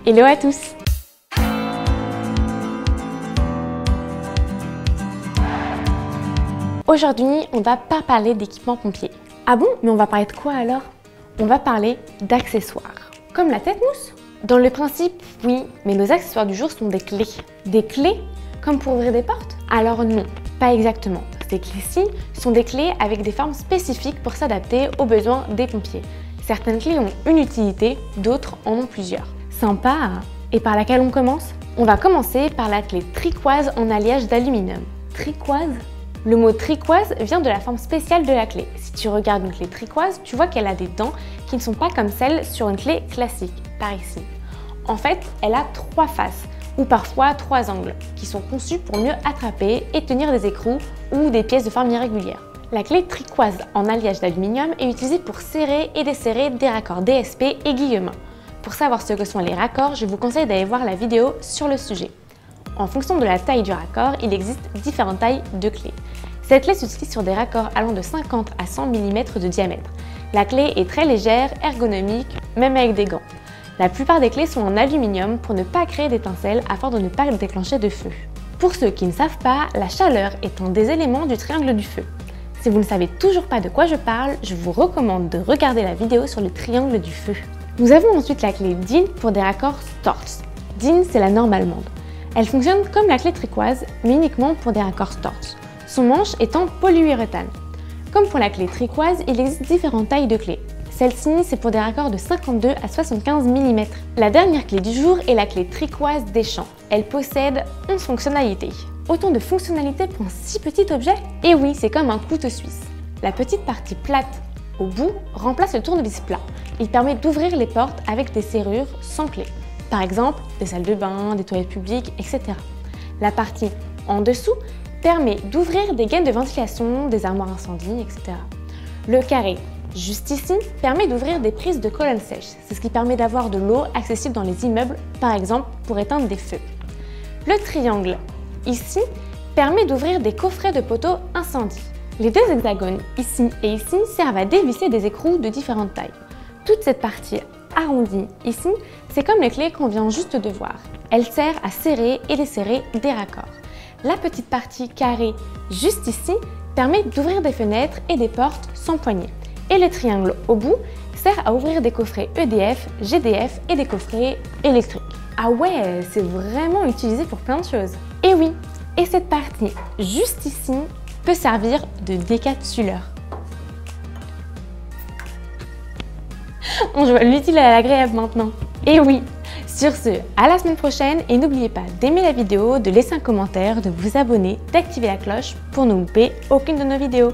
Hello à tous! Aujourd'hui, on va pas parler d'équipement pompier. Ah bon? Mais on va parler de quoi alors? On va parler d'accessoires. Comme la tête-mousse? Dans le principe, oui, mais nos accessoires du jour sont des clés. Des clés? Comme pour ouvrir des portes? Alors non, pas exactement. Ces clés-ci sont des clés avec des formes spécifiques pour s'adapter aux besoins des pompiers. Certaines clés ont une utilité, d'autres en ont plusieurs. Sympa! Et par laquelle on commence? On va commencer par la clé tricoise en alliage d'aluminium. Tricoise? Le mot tricoise vient de la forme spéciale de la clé. Si tu regardes une clé tricoise, tu vois qu'elle a des dents qui ne sont pas comme celles sur une clé classique, par ici. En fait, elle a 3 faces, ou parfois 3 angles, qui sont conçus pour mieux attraper et tenir des écrous ou des pièces de forme irrégulière. La clé tricoise en alliage d'aluminium est utilisée pour serrer et desserrer des raccords DSP et guillemins. Pour savoir ce que sont les raccords, je vous conseille d'aller voir la vidéo sur le sujet. En fonction de la taille du raccord, il existe différentes tailles de clés. Cette clé s'utilise sur des raccords allant de 50 à 100 mm de diamètre. La clé est très légère, ergonomique, même avec des gants. La plupart des clés sont en aluminium pour ne pas créer d'étincelles afin de ne pas déclencher de feu. Pour ceux qui ne savent pas, la chaleur est un des éléments du triangle du feu. Si vous ne savez toujours pas de quoi je parle, je vous recommande de regarder la vidéo sur le triangle du feu. Nous avons ensuite la clé DIN pour des raccords Storz. DIN, c'est la norme allemande. Elle fonctionne comme la clé tricoise, mais uniquement pour des raccords Storz. Son manche est en polyuréthane. Comme pour la clé tricoise, il existe différentes tailles de clés. Celle-ci, c'est pour des raccords de 52 à 75 mm. La dernière clé du jour est la clé tricoise des champs. Elle possède 11 fonctionnalités. Autant de fonctionnalités pour un si petit objet? Et oui, c'est comme un couteau suisse. La petite partie plate au bout remplace le tournevis plat. Il permet d'ouvrir les portes avec des serrures sans clé. Par exemple, des salles de bain, des toilettes publiques, etc. La partie en dessous permet d'ouvrir des gaines de ventilation, des armoires incendie, etc. Le carré, juste ici, permet d'ouvrir des prises de colonnes sèches. C'est ce qui permet d'avoir de l'eau accessible dans les immeubles, par exemple pour éteindre des feux. Le triangle, ici, permet d'ouvrir des coffrets de poteaux incendie. Les deux hexagones, ici et ici, servent à dévisser des écrous de différentes tailles. Toute cette partie arrondie, ici, c'est comme les clés qu'on vient juste de voir. Elle sert à serrer et desserrer des raccords. La petite partie carrée, juste ici, permet d'ouvrir des fenêtres et des portes sans poignée. Et le triangle au bout sert à ouvrir des coffrets EDF, GDF et des coffrets électriques. Ah ouais, c'est vraiment utilisé pour plein de choses. Et oui, et cette partie juste ici peut servir de décapsuleur. On voit l'utile à l'agréable maintenant. Et oui, sur ce, à la semaine prochaine et n'oubliez pas d'aimer la vidéo, de laisser un commentaire, de vous abonner, d'activer la cloche pour ne louper aucune de nos vidéos.